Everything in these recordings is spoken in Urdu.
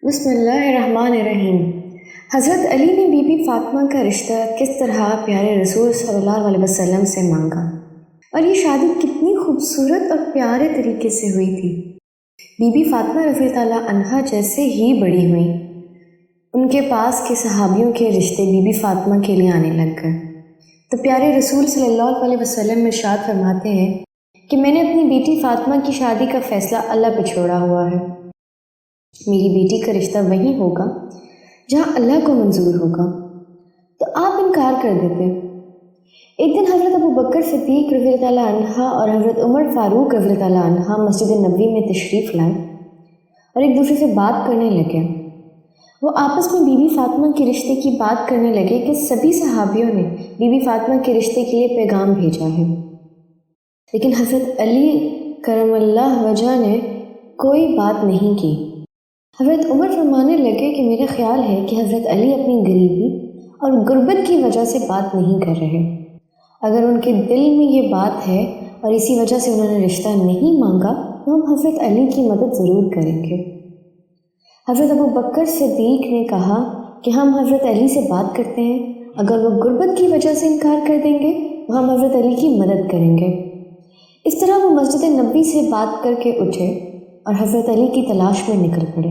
بسم اللہ الرحمن الرحیم۔ حضرت علی نے بی بی فاطمہ کا رشتہ کس طرح پیارے رسول صلی اللہ علیہ وسلم سے مانگا، اور یہ شادی کتنی خوبصورت اور پیارے طریقے سے ہوئی تھی۔ بی بی فاطمہ رضی اللہ عنہا جیسے ہی بڑی ہوئیں، ان کے پاس کے صحابیوں کے رشتے بی بی فاطمہ کے لیے آنے لگ گئے، تو پیارے رسول صلی اللہ علیہ وسلم ارشاد فرماتے ہیں کہ میں نے اپنی بیٹی فاطمہ کی شادی کا فیصلہ اللہ پہ چھوڑا ہوا ہے۔ میری بیٹی کا رشتہ وہیں ہوگا جہاں اللہ کو منظور ہوگا، تو آپ انکار کر دیتے۔ ایک دن حضرت ابو بکر صدیق رضی اللہ عنہ اور حضرت عمر فاروق رضی اللہ عنہ مسجد نبوی میں تشریف لائے اور ایک دوسرے سے بات کرنے لگے۔ وہ آپس میں بی بی فاطمہ کے رشتے کی بات کرنے لگے کہ سبھی صحابیوں نے بی بی فاطمہ کے رشتے کے لیے پیغام بھیجا ہے، لیکن حضرت علی کرم اللہ وجہ نے کوئی بات نہیں کی۔ حضرت عمر فرمانے لگے کہ میرا خیال ہے کہ حضرت علی اپنی غریبی اور غربت کی وجہ سے بات نہیں کر رہے۔ اگر ان کے دل میں یہ بات ہے اور اسی وجہ سے انہوں نے رشتہ نہیں مانگا، تو ہم حضرت علی کی مدد ضرور کریں گے۔ حضرت ابو بکر صدیق نے کہا کہ ہم حضرت علی سے بات کرتے ہیں، اگر وہ غربت کی وجہ سے انکار کر دیں گے تو ہم حضرت علی کی مدد کریں گے۔ اس طرح وہ مسجد نبوی سے بات کر کے اٹھے اور حضرت علی کی تلاش میں نکل پڑے۔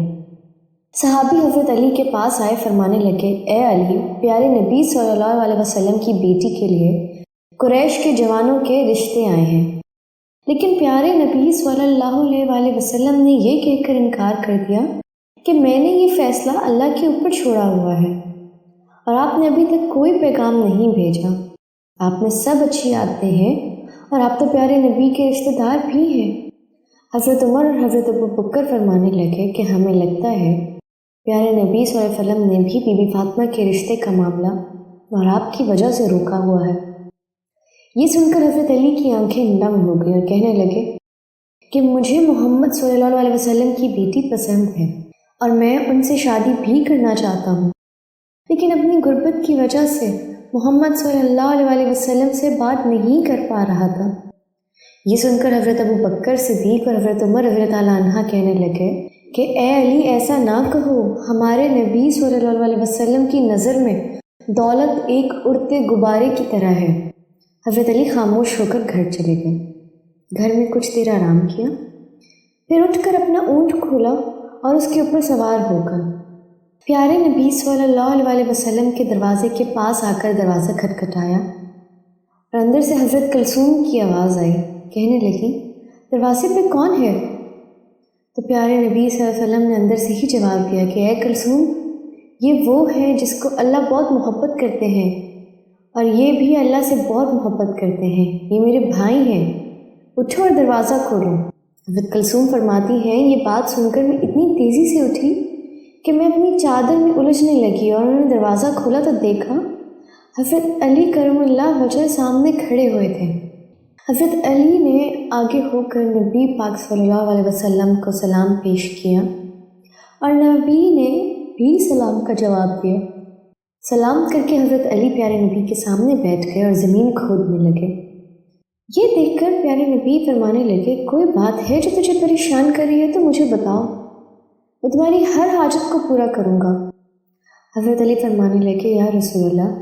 صحابی حضرت علی کے پاس آئے، فرمانے لگے، اے علی، پیارے نبی صلی اللہ علیہ وسلم کی بیٹی کے لیے قریش کے جوانوں کے رشتے آئے ہیں، لیکن پیارے نبی صلی اللہ علیہ وسلم نے یہ کہہ کر انکار کر دیا کہ میں نے یہ فیصلہ اللہ کے اوپر چھوڑا ہوا ہے، اور آپ نے ابھی تک کوئی پیغام نہیں بھیجا۔ آپ میں سب اچھی عادتیں ہیں اور آپ تو پیارے نبی کے رشتہ دار بھی ہیں۔ حضرت عمر اور حضرت ابو بکر فرمانے لگے کہ ہمیں لگتا ہے پیارے نبی صلی اللہ علیہ وسلم نے بھی بی بی فاطمہ کے رشتے کا معاملہ اور آپ کی وجہ سے روکا ہوا ہے۔ یہ سن کر حضرت علی کی آنکھیں نم ہو گئی اور کہنے لگے کہ مجھے محمد صلی اللہ علیہ وسلم کی بیٹی پسند ہے اور میں ان سے شادی بھی کرنا چاہتا ہوں، لیکن اپنی غربت کی وجہ سے محمد صلی اللہ علیہ وسلم سے بات نہیں کر پا رہا تھا۔ یہ سن کر حضرت ابو بکر صدیق اور حضرت عمر رضی اللہ عنہ کہنے لگے کہ اے علی، ایسا نہ کہو، ہمارے نبی صلی اللہ علیہ وسلم کی نظر میں دولت ایک اڑتے غبارے کی طرح ہے۔ حضرت علی خاموش ہو کر گھر چلے گئے۔ گھر میں کچھ دیر آرام کیا، پھر اٹھ کر اپنا اونٹ کھولا اور اس کے اوپر سوار ہو کر پیارے نبی صلی اللہ علیہ وسلم کے دروازے کے پاس آ کر دروازہ کھٹکھٹایا، اور اندر سے حضرت کلثوم کی آواز آئی، کہنے لگی، دروازے پہ کون ہے؟ تو پیارے نبی صلی اللہ علیہ وسلم نے اندر سے ہی جواب دیا کہ اے کلثوم، یہ وہ ہے جس کو اللہ بہت محبت کرتے ہیں، اور یہ بھی اللہ سے بہت محبت کرتے ہیں، یہ میرے بھائی ہیں، اٹھو اور دروازہ کھولو۔ حضرت کلثوم فرماتی ہیں، یہ بات سن کر میں اتنی تیزی سے اٹھی کہ میں اپنی چادر میں الجھنے لگی، اور انہوں نے دروازہ کھولا تو دیکھا حضرت علی کرم اللہ وجہ سامنے کھڑے ہوئے تھے۔ حضرت علی نے آگے ہو کر نبی پاک صلی اللہ علیہ وسلم کو سلام پیش کیا، اور نبی نے بھی سلام کا جواب دیا۔ سلام کر کے حضرت علی پیارے نبی کے سامنے بیٹھ گئے اور زمین کھودنے لگے۔ یہ دیکھ کر پیارے نبی فرمانے لگے، کوئی بات ہے جو تجھے پریشان کر رہی ہے تو مجھے بتاؤ، میں تمہاری ہر حاجت کو پورا کروں گا۔ حضرت علی فرمانے لگے، یا رسول اللہ،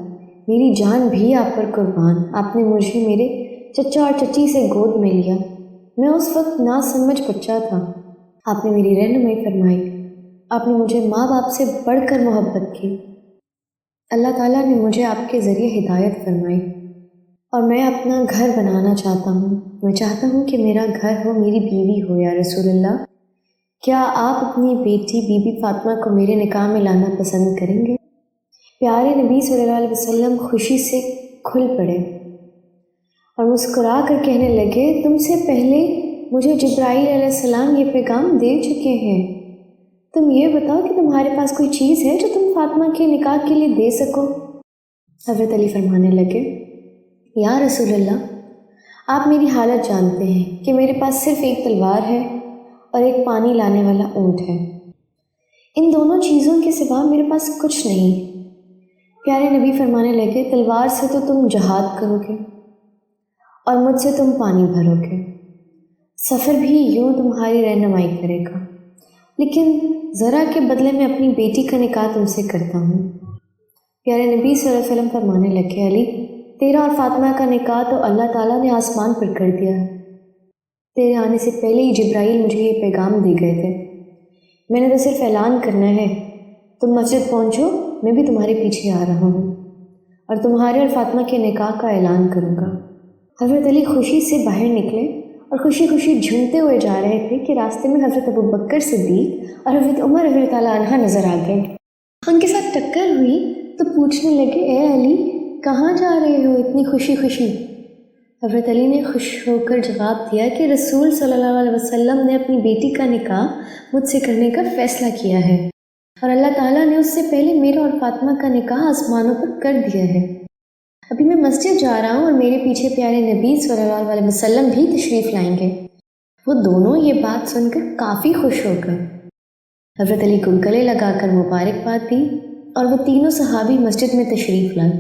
میری جان بھی آپ پر قربان، آپ نے مجھے میرے چچا اور چچی سے گود میں لیا، میں اس وقت نا سمجھ بچہ تھا، آپ نے میری رہنمائی فرمائی، آپ نے مجھے ماں باپ سے بڑھ کر محبت کی، اللہ تعالیٰ نے مجھے آپ کے ذریعے ہدایت فرمائی، اور میں اپنا گھر بنانا چاہتا ہوں، میں چاہتا ہوں کہ میرا گھر ہو، میری بیوی ہو، یا رسول اللہ، کیا آپ اپنی بیٹی بی بی فاطمہ کو میرے نکاح میں لانا پسند کریں گے؟ پیارے نبی صلی اللہ علیہ وسلم خوشی سے کھل پڑے اور مسکرا کر کہنے لگے، تم سے پہلے مجھے جبرائیل علیہ السلام یہ پیغام دے چکے ہیں، تم یہ بتاؤ کہ تمہارے پاس کوئی چیز ہے جو تم فاطمہ کے نکاح کے لیے دے سکو؟ حضرت علی فرمانے لگے، یا رسول اللہ، آپ میری حالت جانتے ہیں کہ میرے پاس صرف ایک تلوار ہے اور ایک پانی لانے والا اونٹ ہے، ان دونوں چیزوں کے سوا میرے پاس کچھ نہیں۔ پیارے نبی فرمانے لگے، تلوار سے تو تم جہاد کرو گے اور مجھ سے تم پانی بھرو گے، سفر بھی یوں تمہاری رہنمائی کرے گا، لیکن ذرا کے بدلے میں اپنی بیٹی کا نکاح تم سے کرتا ہوں۔ پیارے نبی صلی اللہ علیہ وسلم فرمانے لگے، علی تیرا اور فاطمہ کا نکاح تو اللہ تعالیٰ نے آسمان پر کر دیا ہے۔ تیرے آنے سے پہلے ہی جبرائیل مجھے یہ پیغام دے گئے تھے، میں نے تو صرف اعلان کرنا ہے، تم مسجد پہنچو، میں بھی تمہارے پیچھے آ رہا ہوں اور تمہارے اور فاطمہ کے نکاح کا اعلان کروں گا۔ حضرت علی خوشی سے باہر نکلے اور خوشی خوشی جھومتے ہوئے جا رہے تھے کہ راستے میں حضرت ابوبکر صدیق اور حضرت عمر رضی اللہ تعالیٰ عنہ نظر آ گئے۔ ان کے ساتھ ٹکر ہوئی تو پوچھنے لگے، اے علی کہاں جا رہے ہو اتنی خوشی خوشی؟ حضرت علی نے خوش ہو کر جواب دیا کہ رسول صلی اللہ علیہ وسلم نے اپنی بیٹی کا نکاح مجھ سے کرنے کا فیصلہ کیا ہے اور اللہ تعالیٰ نے اس سے پہلے میرا اور فاطمہ کا نکاح آسمانوں پر کر دیا ہے۔ ابھی میں مسجد جا رہا ہوں اور میرے پیچھے پیارے نبی صلی اللہ علیہ وسلم بھی تشریف لائیں گے۔ وہ دونوں یہ بات سن کر کافی خوش ہو گئے۔ حضرت علی کو گلے لگا کر مبارکباد دی اور وہ تینوں صحابی مسجد میں تشریف لائے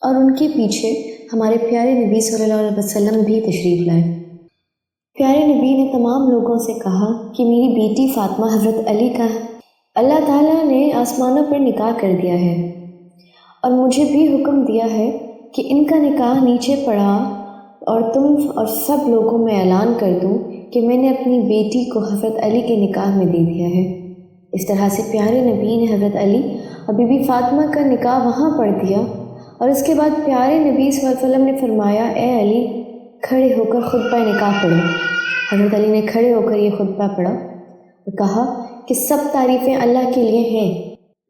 اور ان کے پیچھے ہمارے پیارے نبی صلی اللہ علیہ وسلم بھی تشریف لائے۔ پیارے نبی نے تمام لوگوں سے کہا کہ میری بیٹی فاطمہ حضرت علی کا اللہ تعالیٰ نے آسمانوں پر نکاح کر دیا ہے اور مجھے بھی حکم دیا ہے کہ ان کا نکاح نیچے پڑھا اور تم اور سب لوگوں میں اعلان کر دوں کہ میں نے اپنی بیٹی کو حضرت علی کے نکاح میں دے دیا ہے۔ اس طرح سے پیارے نبی نے حضرت علی اور بی بی فاطمہ کا نکاح وہاں پڑھ دیا اور اس کے بعد پیارے نبی صلی اللہ علیہ وسلم نے فرمایا، اے علی کھڑے ہو کر خطبہ نکاح پڑھو۔ حضرت علی نے کھڑے ہو کر یہ خطبہ پڑھا اور کہا کہ سب تعریفیں اللہ کے لیے ہیں،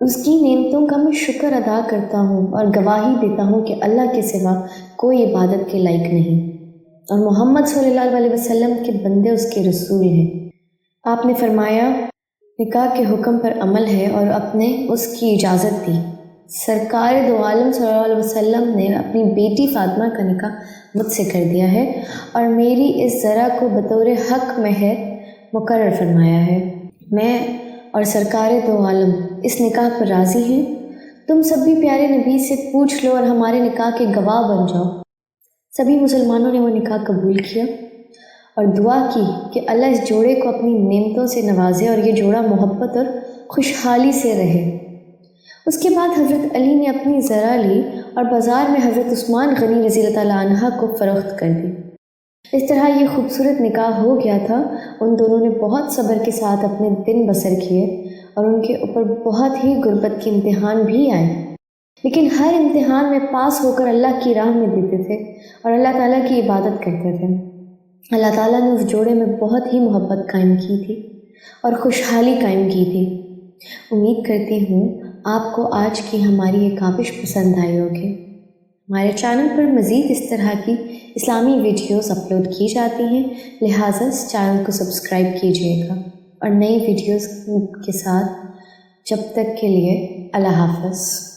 اس کی نعمتوں کا میں شکر ادا کرتا ہوں اور گواہی دیتا ہوں کہ اللہ کے سوا کوئی عبادت کے لائق نہیں اور محمد صلی اللہ علیہ وسلم کے بندے اس کے رسول ہیں۔ آپ نے فرمایا نکاح کے حکم پر عمل ہے اور اپنے اس کی اجازت دی۔ سرکار دو عالم صلی اللہ علیہ وسلم نے اپنی بیٹی فاطمہ کا نکاح مجھ سے کر دیا ہے اور میری اس زرع کو بطور حق مہر مقرر فرمایا ہے۔ میں اور سرکار دو عالم اس نکاح پر راضی ہیں۔ تم سب بھی پیارے نبی سے پوچھ لو اور ہمارے نکاح کے گواہ بن جاؤ۔ سبھی مسلمانوں نے وہ نکاح قبول کیا اور دعا کی کہ اللہ اس جوڑے کو اپنی نعمتوں سے نوازے اور یہ جوڑا محبت اور خوشحالی سے رہے۔ اس کے بعد حضرت علی نے اپنی زرع لی اور بازار میں حضرت عثمان غنی رضی اللہ تعالیٰ عنہ کو فروخت کر دی۔ اس طرح یہ خوبصورت نکاح ہو گیا تھا۔ ان دونوں نے بہت صبر کے ساتھ اپنے دن بسر کیے اور ان کے اوپر بہت ہی غربت کے امتحان بھی آئے، لیکن ہر امتحان میں پاس ہو کر اللہ کی راہ میں دیتے تھے اور اللہ تعالیٰ کی عبادت کرتے تھے۔ اللہ تعالیٰ نے اس جوڑے میں بہت ہی محبت قائم کی تھی اور خوشحالی قائم کی تھی۔ امید کرتی ہوں آپ کو آج کی ہماری یہ کاوش پسند آئی ہوگی۔ ہمارے چینل پر مزید اس طرح کی اسلامی ویڈیوز اپلوڈ کی جاتی ہیں، لہٰذا اس چینل کو سبسکرائب کیجیے گا اور نئی ویڈیوز کے ساتھ جب تک کے لیے اللہ حافظ۔